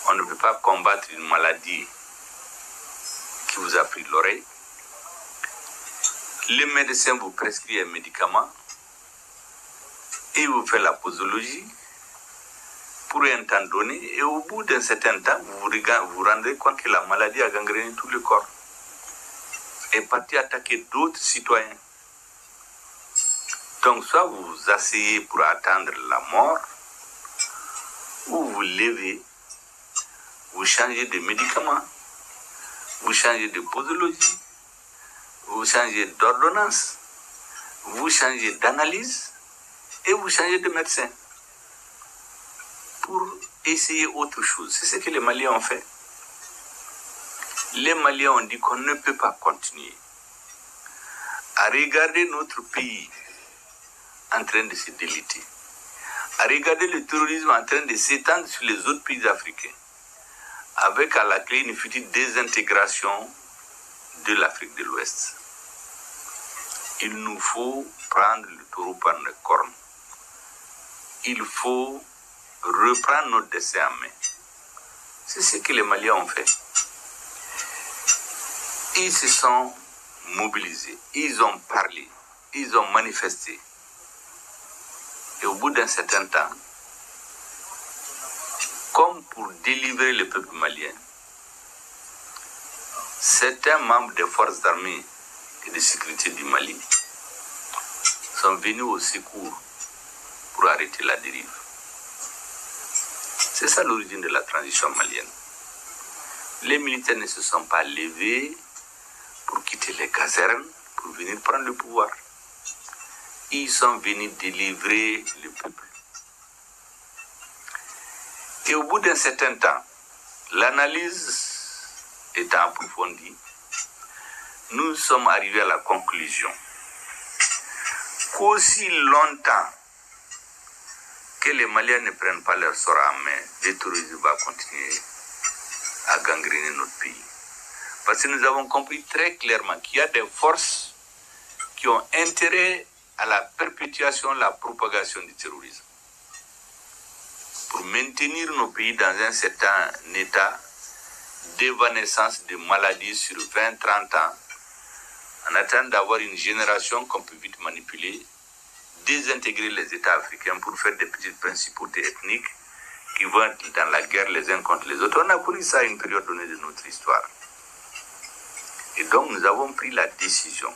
On ne peut pas combattre une maladie qui vous a pris l'oreille. Le médecin vous prescrit un médicament et vous fait la posologie pour un temps donné, et au bout d'un certain temps, vous vous rendez compte que la maladie a gangréné tout le corps et est partie attaquer d'autres citoyens. Donc soit vous vous asseyez pour attendre la mort, ou vous levez, vous changez de médicament, vous changez de posologie, vous changez d'ordonnance, vous changez d'analyse et vous changez de médecin pour essayer autre chose. C'est ce que les Maliens ont fait. Les Maliens ont dit qu'on ne peut pas continuer à regarder notre pays en train de se déliter, à regarder le terrorisme en train de s'étendre sur les autres pays africains, avec à la clé une future désintégration de l'Afrique de l'Ouest. Il nous faut prendre le taureau par les cornes. Il faut reprendre notre destin en main. C'est ce que les Maliens ont fait. Ils se sont mobilisés, ils ont parlé, ils ont manifesté. Et au bout d'un certain temps, comme pour délivrer le peuple malien, certains membres des forces armées et de sécurité du Mali sont venus au secours pour arrêter la dérive. C'est ça l'origine de la transition malienne. Les militaires ne se sont pas levés pour quitter les casernes, pour venir prendre le pouvoir. Ils sont venus délivrer le peuple. Et au bout d'un certain temps, l'analyse étant approfondie, nous sommes arrivés à la conclusion qu'aussi longtemps que les Maliens ne prennent pas leur sort en main, le terrorisme va continuer à gangréner notre pays. Parce que nous avons compris très clairement qu'il y a des forces qui ont intérêt à la perpétuation, la propagation du terrorisme. Pour maintenir nos pays dans un certain état d'évanescence de maladies sur 20-30 ans, en attendant d'avoir une génération qu'on peut vite manipuler, désintégrer les États africains pour faire des petites principautés ethniques qui vont être dans la guerre les uns contre les autres. On a connu ça à une période donnée de notre histoire. Et donc nous avons pris la décision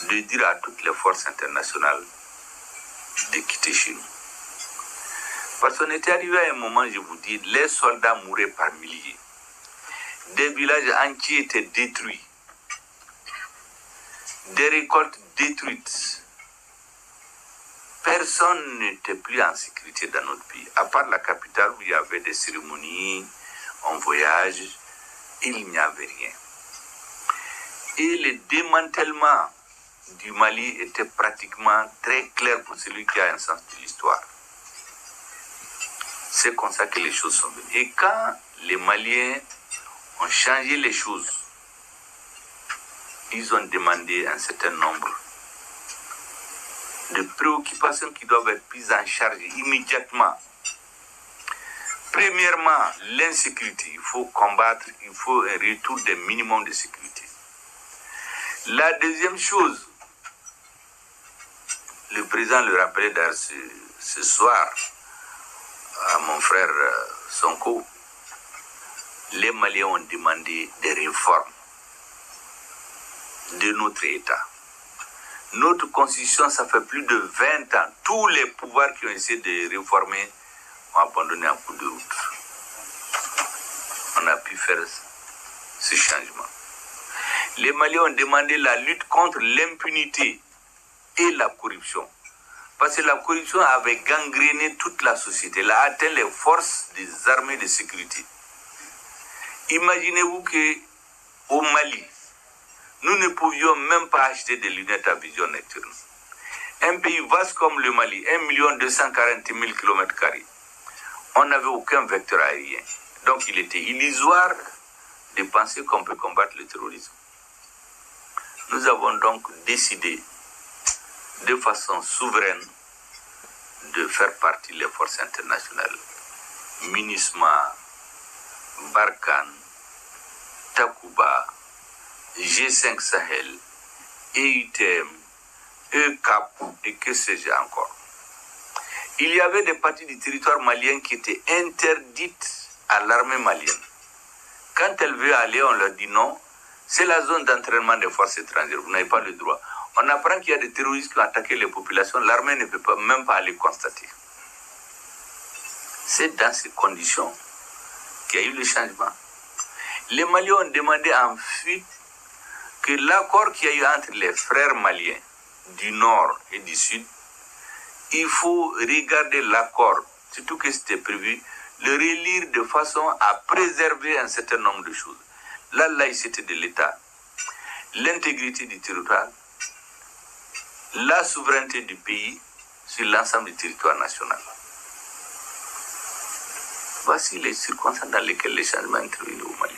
de dire à toutes les forces internationales de quitter chez nous. Parce qu'on était arrivé à un moment, je vous dis, les soldats mouraient par milliers. Des villages entiers étaient détruits. Des récoltes détruites. Personne n'était plus en sécurité dans notre pays, à part la capitale où il y avait des cérémonies, on voyage, il n'y avait rien. Et le démantèlement du Mali était pratiquement très clair pour celui qui a un sens de l'histoire. C'est comme ça que les choses sont venues. Et quand les Maliens ont changé les choses, ils ont demandé un certain nombre de préoccupations qui doivent être prises en charge immédiatement. Premièrement, l'insécurité. Il faut combattre, il faut un retour des minimums de sécurité. La deuxième chose, le président le rappelait d'ailleurs ce soir à mon frère Sonko, les Maliens ont demandé des réformes de notre État. Notre constitution, ça fait plus de 20 ans. Tous les pouvoirs qui ont essayé de réformer ont abandonné en cours de route. On a pu faire ce changement. Les Maliens ont demandé la lutte contre l'impunité et la corruption. Parce que la corruption avait gangréné toute la société. Elle a atteint les forces des armées de sécurité. Imaginez-vous qu'au Mali, nous ne pouvions même pas acheter des lunettes à vision nocturne. Un pays vaste comme le Mali, 1 240 000 km², on n'avait aucun vecteur aérien. Donc il était illusoire de penser qu'on peut combattre le terrorisme. Nous avons donc décidé de façon souveraine de faire partie des forces internationales MINUSMA, Barkhane, Takuba, G5 Sahel, EUTM, ECAP et que sais-je encore. Il y avait des parties du territoire malien qui étaient interdites à l'armée malienne. Quand elle veut aller, on leur dit non, c'est la zone d'entraînement des forces étrangères, vous n'avez pas le droit. On apprend qu'il y a des terroristes qui ont attaqué les populations, l'armée ne peut même pas aller constater. C'est dans ces conditions qu'il y a eu le changement. Les Maliens ont demandé en fuite que l'accord qu'il y a eu entre les frères maliens du Nord et du Sud, il faut regarder l'accord, surtout que c'était prévu, le relire de façon à préserver un certain nombre de choses. La laïcité de l'État, l'intégrité du territoire, la souveraineté du pays sur l'ensemble du territoire national. Voici les circonstances dans lesquelles les changements interviennent au Mali.